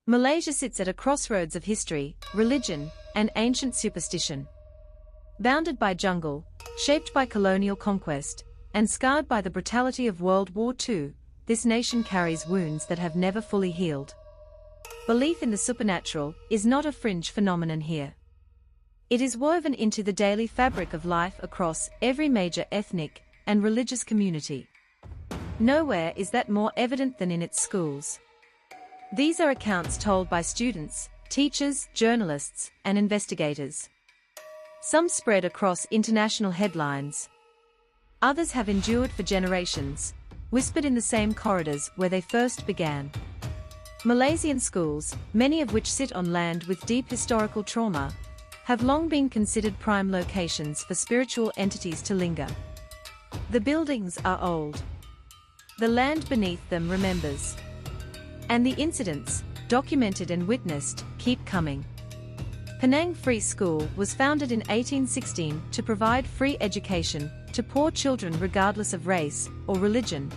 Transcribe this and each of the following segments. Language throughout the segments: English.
Malaysia sits at a crossroads of history, religion, and ancient superstition. Bounded by jungle, shaped by colonial conquest, and scarred by the brutality of World War II, this nation carries wounds that have never fully healed. Belief in the supernatural is not a fringe phenomenon here. It is woven into the daily fabric of life across every major ethnic and religious community. Nowhere is that more evident than in its schools. These are accounts told by students, teachers, journalists, and investigators. Some spread across international headlines. Others have endured for generations, whispered in the same corridors where they first began. Malaysian schools, many of which sit on land with deep historical trauma, have long been considered prime locations for spiritual entities to linger. The buildings are old. The land beneath them remembers. And the incidents, documented and witnessed, keep coming. Penang Free School was founded in 1816 to provide free education to poor children regardless of race or religion,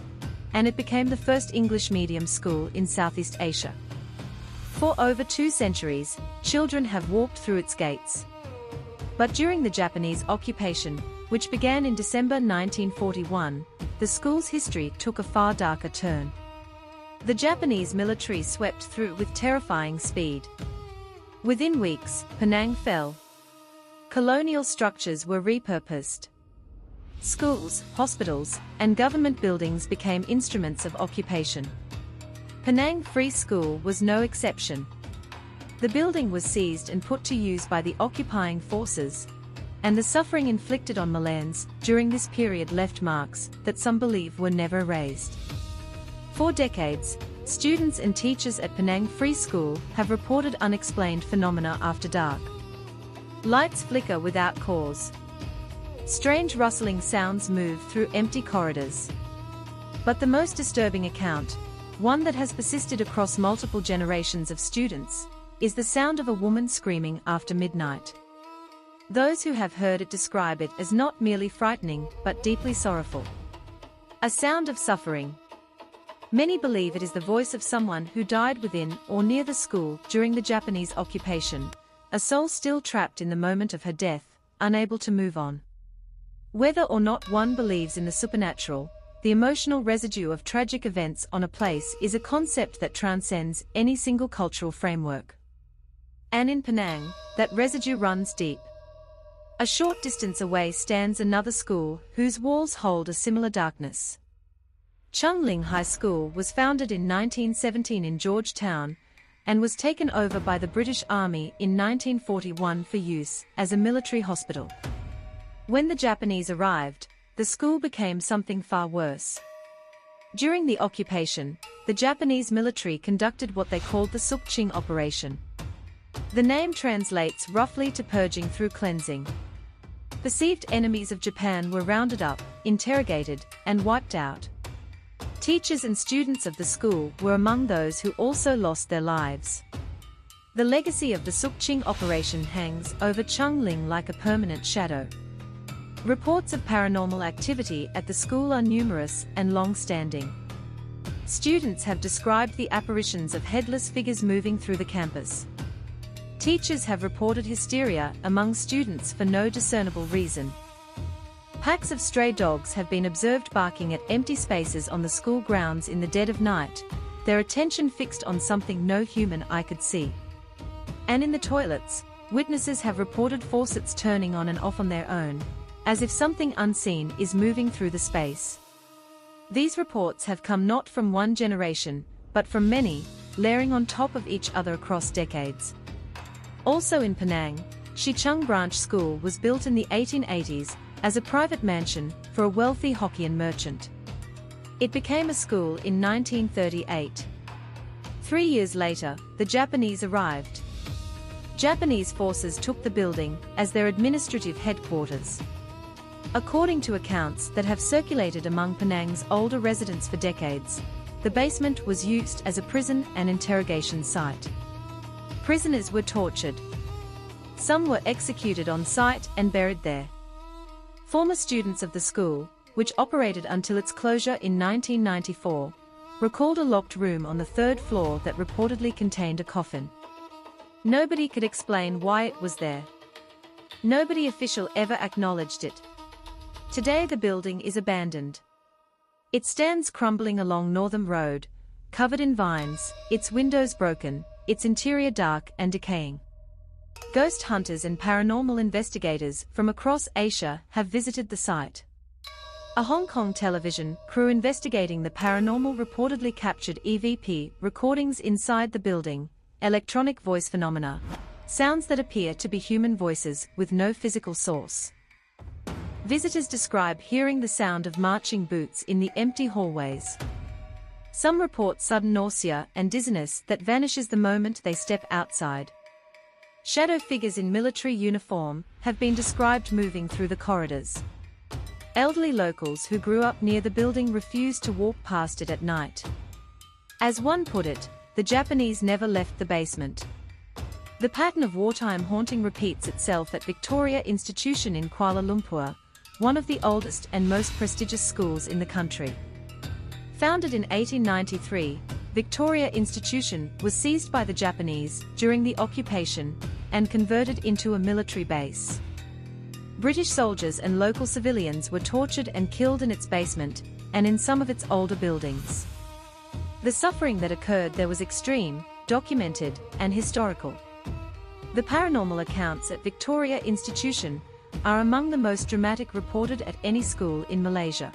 and it became the first English medium school in Southeast Asia. For over 2 centuries, children have walked through its gates. But during the Japanese occupation, which began in December 1941, the school's history took a far darker turn. The Japanese military swept through with terrifying speed. Within weeks, Penang fell. Colonial structures were repurposed. Schools, hospitals, and government buildings became instruments of occupation. Penang Free School was no exception. The building was seized and put to use by the occupying forces, and the suffering inflicted on Malaysians during this period left marks that some believe were never erased. For decades, students and teachers at Penang Free School have reported unexplained phenomena after dark. Lights flicker without cause. Strange rustling sounds move through empty corridors. But the most disturbing account, one that has persisted across multiple generations of students, is the sound of a woman screaming after midnight. Those who have heard it describe it as not merely frightening but deeply sorrowful. A sound of suffering. Many believe it is the voice of someone who died within or near the school during the Japanese occupation, a soul still trapped in the moment of her death, unable to move on. Whether or not one believes in the supernatural, the emotional residue of tragic events on a place is a concept that transcends any single cultural framework. And in Penang, that residue runs deep. A short distance away stands another school whose walls hold a similar darkness. Chung Ling High School was founded in 1917 in Georgetown and was taken over by the British Army in 1941 for use as a military hospital. When the Japanese arrived, the school became something far worse. During the occupation, the Japanese military conducted what they called the Sukching operation. The name translates roughly to purging through cleansing. Perceived enemies of Japan were rounded up, interrogated, and wiped out. Teachers and students of the school were among those who also lost their lives. The legacy of the Sukching operation hangs over Chung Ling like a permanent shadow. Reports of paranormal activity at the school are numerous and long-standing. Students have described the apparitions of headless figures moving through the campus. Teachers have reported hysteria among students for no discernible reason. Packs of stray dogs have been observed barking at empty spaces on the school grounds in the dead of night, their attention fixed on something no human eye could see. And in the toilets, witnesses have reported faucets turning on and off on their own, as if something unseen is moving through the space. These reports have come not from one generation, but from many, layering on top of each other across decades. Also in Penang, Shi Chung Branch School was built in the 1880s as a private mansion for a wealthy Hokkien merchant. It became a school in 1938. 3 years later, the Japanese arrived. Japanese forces took the building as their administrative headquarters. According to accounts that have circulated among Penang's older residents for decades, the basement was used as a prison and interrogation site. Prisoners were tortured. Some were executed on site and buried there. Former students of the school, which operated until its closure in 1994, recalled a locked room on the third floor that reportedly contained a coffin. Nobody could explain why it was there. Nobody official ever acknowledged it. Today the building is abandoned. It stands crumbling along Northam Road, covered in vines, its windows broken, its interior dark and decaying. Ghost hunters and paranormal investigators from across Asia have visited the site. A Hong Kong television crew investigating the paranormal reportedly captured EVP recordings inside the building, electronic voice phenomena, sounds that appear to be human voices with no physical source. Visitors describe hearing the sound of marching boots in the empty hallways. Some report sudden nausea and dizziness that vanishes the moment they step outside. Shadow figures in military uniform have been described moving through the corridors. Elderly locals who grew up near the building refuse to walk past it at night. As one put it, the Japanese never left the basement. The pattern of wartime haunting repeats itself at Victoria Institution in Kuala Lumpur, one of the oldest and most prestigious schools in the country. Founded in 1893, Victoria Institution was seized by the Japanese during the occupation and converted into a military base. British soldiers and local civilians were tortured and killed in its basement and in some of its older buildings. The suffering that occurred there was extreme, documented, and historical. The paranormal accounts at Victoria Institution are among the most dramatic reported at any school in Malaysia.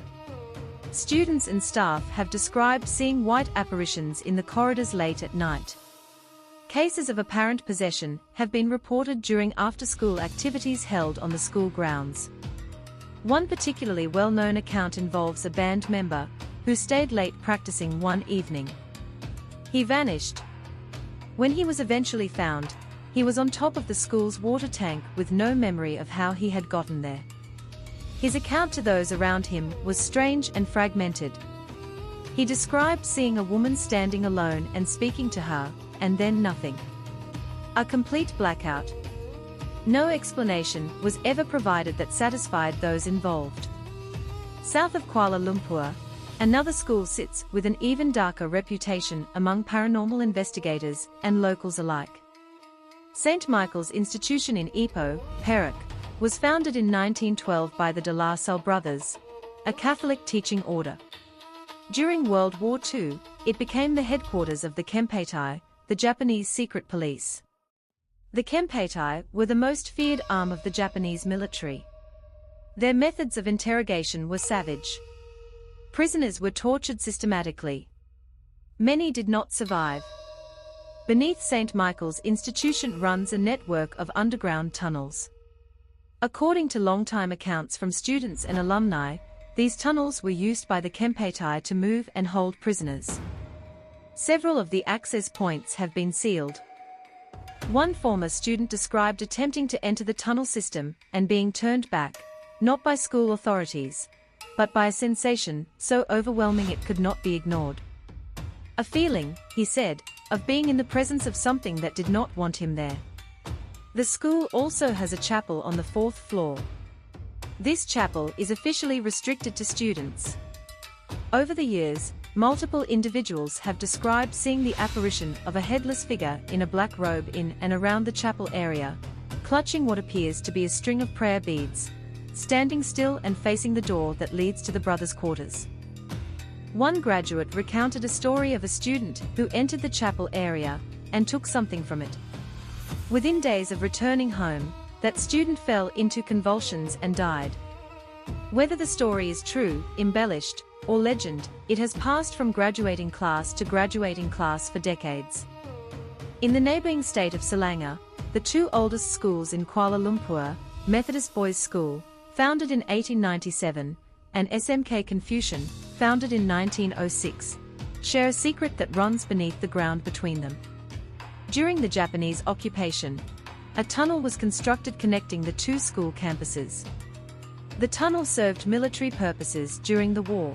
Students and staff have described seeing white apparitions in the corridors late at night. Cases of apparent possession have been reported during after-school activities held on the school grounds. One particularly well-known account involves a band member who stayed late practicing one evening. He vanished. When he was eventually found, he was on top of the school's water tank with no memory of how he had gotten there. His account to those around him was strange and fragmented. He described seeing a woman standing alone and speaking to her, and then nothing. A complete blackout. No explanation was ever provided that satisfied those involved. South of Kuala Lumpur, another school sits with an even darker reputation among paranormal investigators and locals alike. St. Michael's Institution in Ipoh, Perak, was founded in 1912 by the De La Salle brothers, a Catholic teaching order. During World War II, it became the headquarters of the Kempeitai, the Japanese secret police. The Kempeitai were the most feared arm of the Japanese military. Their methods of interrogation were savage. Prisoners were tortured systematically. Many did not survive. Beneath St. Michael's Institution runs a network of underground tunnels. According to long-time accounts from students and alumni, these tunnels were used by the Kempeitai to move and hold prisoners. Several of the access points have been sealed. One former student described attempting to enter the tunnel system and being turned back, not by school authorities, but by a sensation so overwhelming it could not be ignored. A feeling, he said, of being in the presence of something that did not want him there. The school also has a chapel on the 4th floor. This chapel is officially restricted to students. Over the years, multiple individuals have described seeing the apparition of a headless figure in a black robe in and around the chapel area, clutching what appears to be a string of prayer beads, standing still and facing the door that leads to the brothers' quarters. One graduate recounted a story of a student who entered the chapel area and took something from it. Within days of returning home, that student fell into convulsions and died. Whether the story is true, embellished, or legend, it has passed from graduating class to graduating class for decades. In the neighbouring state of Selangor, the two oldest schools in Kuala Lumpur, Methodist Boys' School, founded in 1897, and SMK Confucian, founded in 1906, share a secret that runs beneath the ground between them. During the Japanese occupation, a tunnel was constructed connecting the two school campuses. The tunnel served military purposes during the war.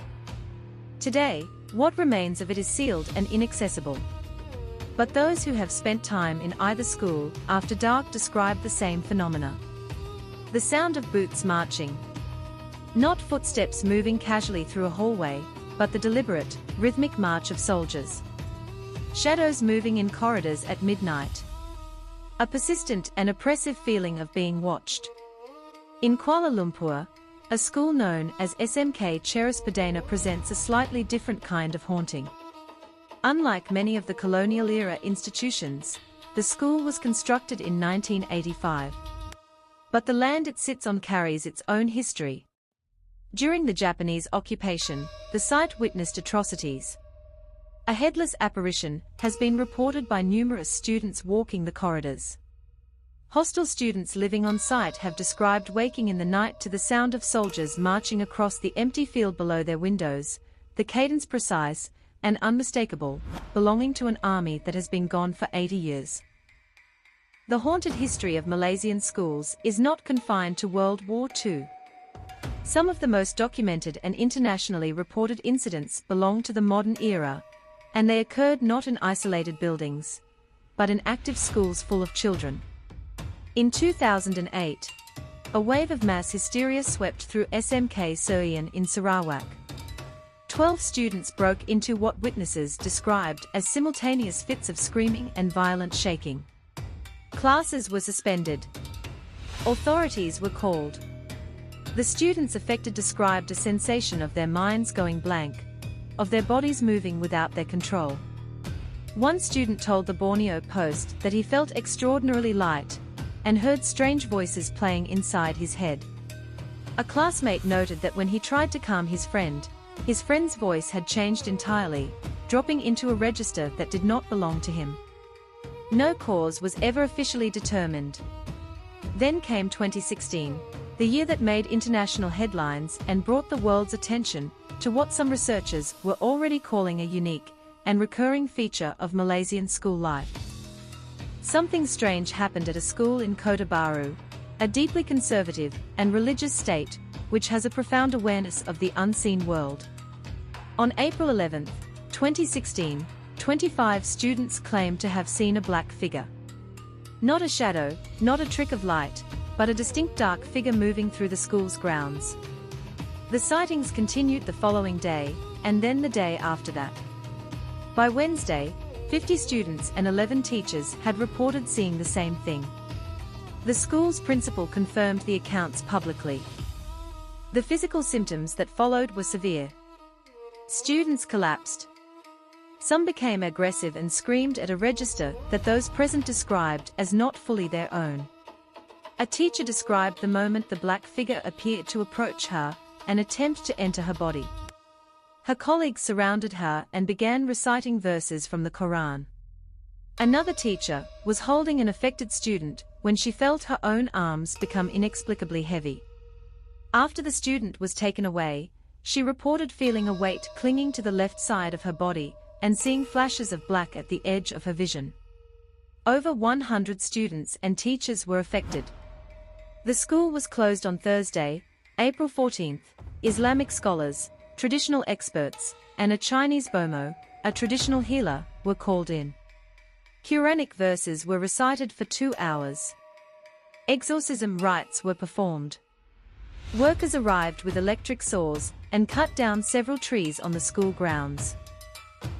Today, what remains of it is sealed and inaccessible. But those who have spent time in either school after dark describe the same phenomena. The sound of boots marching. Not footsteps moving casually through a hallway, but the deliberate, rhythmic march of soldiers. Shadows moving in corridors at midnight. A persistent and oppressive feeling of being watched. In Kuala Lumpur, a school known as SMK Ceres Perdana presents a slightly different kind of haunting. Unlike many of the colonial-era institutions, the school was constructed in 1985. But the land it sits on carries its own history. During the Japanese occupation, the site witnessed atrocities. A headless apparition has been reported by numerous students walking the corridors. Hostel students living on site have described waking in the night to the sound of soldiers marching across the empty field below their windows, the cadence precise and unmistakable, belonging to an army that has been gone for 80 years. The haunted history of Malaysian schools is not confined to World War II. Some of the most documented and internationally reported incidents belong to the modern era, and they occurred not in isolated buildings, but in active schools full of children. In 2008, a wave of mass hysteria swept through SMK Seoyan in Sarawak. 12 students broke into what witnesses described as simultaneous fits of screaming and violent shaking. Classes were suspended. Authorities were called. The students affected described a sensation of their minds going blank, of their bodies moving without their control. One student told the Borneo Post that he felt extraordinarily light and heard strange voices playing inside his head. A classmate noted that when he tried to calm his friend's voice had changed entirely, dropping into a register that did not belong to him. No cause was ever officially determined. Then came 2016, the year that made international headlines and brought the world's attention to what some researchers were already calling a unique and recurring feature of Malaysian school life. Something strange happened at a school in Kota Baru, a deeply conservative and religious state which has a profound awareness of the unseen world. On April 11, 2016, 25 students claimed to have seen a black figure. Not a shadow, not a trick of light, but a distinct dark figure moving through the school's grounds. The sightings continued the following day, and then the day after that. By Wednesday, 50 students and 11 teachers had reported seeing the same thing. The school's principal confirmed the accounts publicly. The physical symptoms that followed were severe. Students collapsed. Some became aggressive and screamed at a register that those present described as not fully their own. A teacher described the moment the black figure appeared to approach her and attempt to enter her body. Her colleagues surrounded her and began reciting verses from the Quran. Another teacher was holding an affected student when she felt her own arms become inexplicably heavy. After the student was taken away, she reported feeling a weight clinging to the left side of her body and seeing flashes of black at the edge of her vision. Over 100 students and teachers were affected. The school was closed on Thursday, April 14. Islamic scholars, traditional experts, and a Chinese Bomo, a traditional healer, were called in. Quranic verses were recited for 2 hours. Exorcism rites were performed. Workers arrived with electric saws and cut down several trees on the school grounds.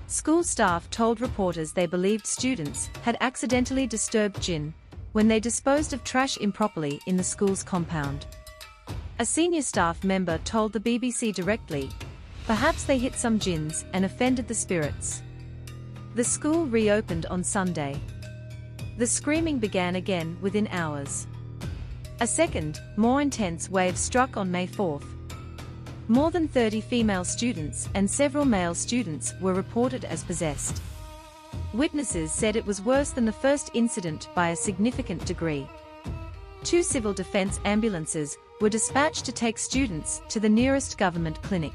School staff told reporters they believed students had accidentally disturbed jinn when they disposed of trash improperly in the school's compound. A senior staff member told the BBC directly, "Perhaps they hit some jinns and offended the spirits." The school reopened on Sunday. The screaming began again within hours. A second, more intense wave struck on May 4. More than 30 female students and several male students were reported as possessed. Witnesses said it was worse than the first incident by a significant degree. 2 civil defense ambulances were dispatched to take students to the nearest government clinic.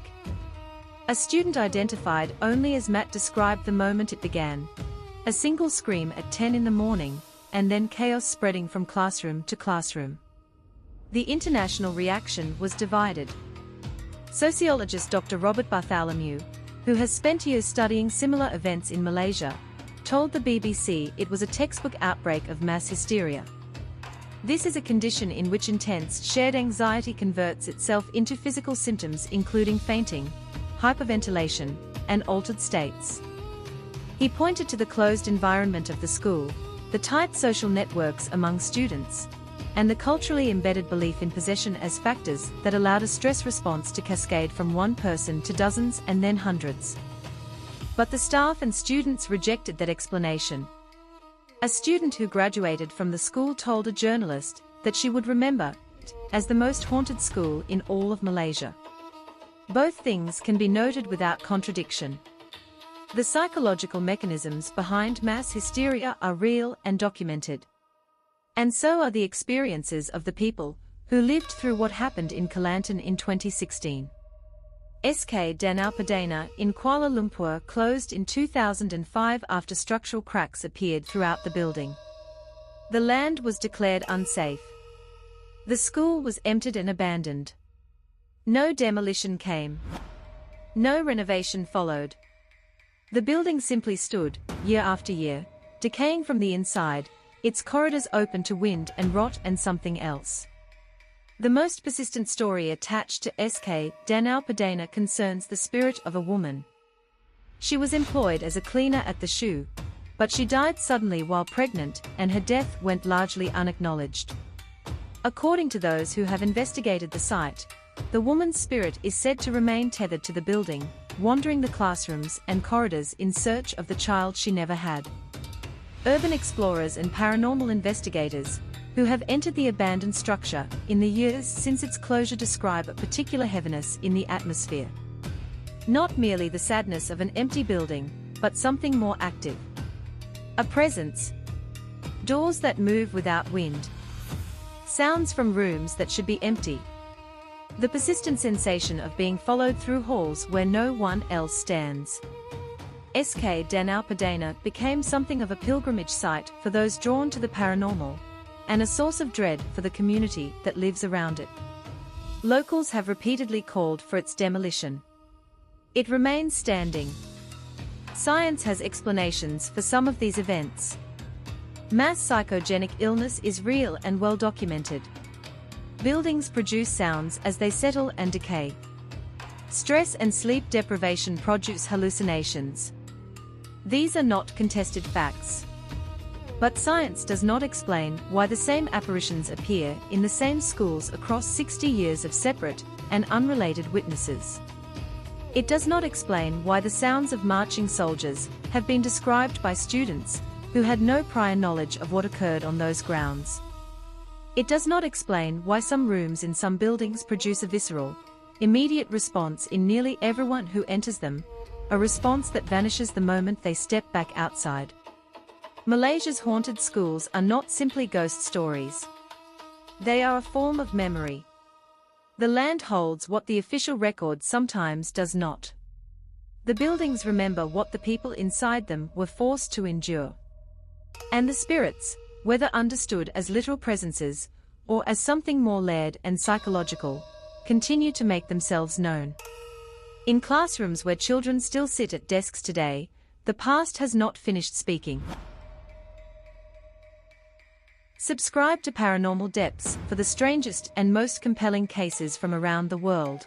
A student identified only as Matt described the moment it began. A single scream at 10 in the morning, and then chaos spreading from classroom to classroom. The international reaction was divided. Sociologist Dr. Robert Bartholomew, who has spent years studying similar events in Malaysia, told the BBC it was a textbook outbreak of mass hysteria. This is a condition in which intense, shared anxiety converts itself into physical symptoms including fainting, hyperventilation, and altered states. He pointed to the closed environment of the school, the tight social networks among students, and the culturally embedded belief in possession as factors that allowed a stress response to cascade from one person to dozens and then hundreds. But the staff and students rejected that explanation. A student who graduated from the school told a journalist that she would remember it as the most haunted school in all of Malaysia. Both things can be noted without contradiction. The psychological mechanisms behind mass hysteria are real and documented. And so are the experiences of the people who lived through what happened in Kelantan in 2016. SK Danau Padana in Kuala Lumpur closed in 2005 after structural cracks appeared throughout the building. The land was declared unsafe. The school was emptied and abandoned. No demolition came. No renovation followed. The building simply stood, year after year, decaying from the inside, its corridors open to wind and rot and something else. The most persistent story attached to SK Danau Padana concerns the spirit of a woman. She was employed as a cleaner at the shoe, but she died suddenly while pregnant, and her death went largely unacknowledged. According to those who have investigated the site, the woman's spirit is said to remain tethered to the building, wandering the classrooms and corridors in search of the child she never had. Urban explorers and paranormal investigators, who have entered the abandoned structure in the years since its closure, describe a particular heaviness in the atmosphere. Not merely the sadness of an empty building, but something more active. A presence. Doors that move without wind. Sounds from rooms that should be empty. The persistent sensation of being followed through halls where no one else stands. SK Danau Padana became something of a pilgrimage site for those drawn to the paranormal, and a source of dread for the community that lives around it. Locals have repeatedly called for its demolition. It remains standing. Science has explanations for some of these events. Mass psychogenic illness is real and well documented. Buildings produce sounds as they settle and decay. Stress and sleep deprivation produce hallucinations. These are not contested facts. But science does not explain why the same apparitions appear in the same schools across 60 years of separate and unrelated witnesses. It does not explain why the sounds of marching soldiers have been described by students who had no prior knowledge of what occurred on those grounds. It does not explain why some rooms in some buildings produce a visceral, immediate response in nearly everyone who enters them, a response that vanishes the moment they step back outside. Malaysia's haunted schools are not simply ghost stories. They are a form of memory. The land holds what the official record sometimes does not. The buildings remember what the people inside them were forced to endure. And the spirits, whether understood as literal presences, or as something more layered and psychological, continue to make themselves known. In classrooms where children still sit at desks today, the past has not finished speaking. Subscribe to Paranormal Depths for the strangest and most compelling cases from around the world.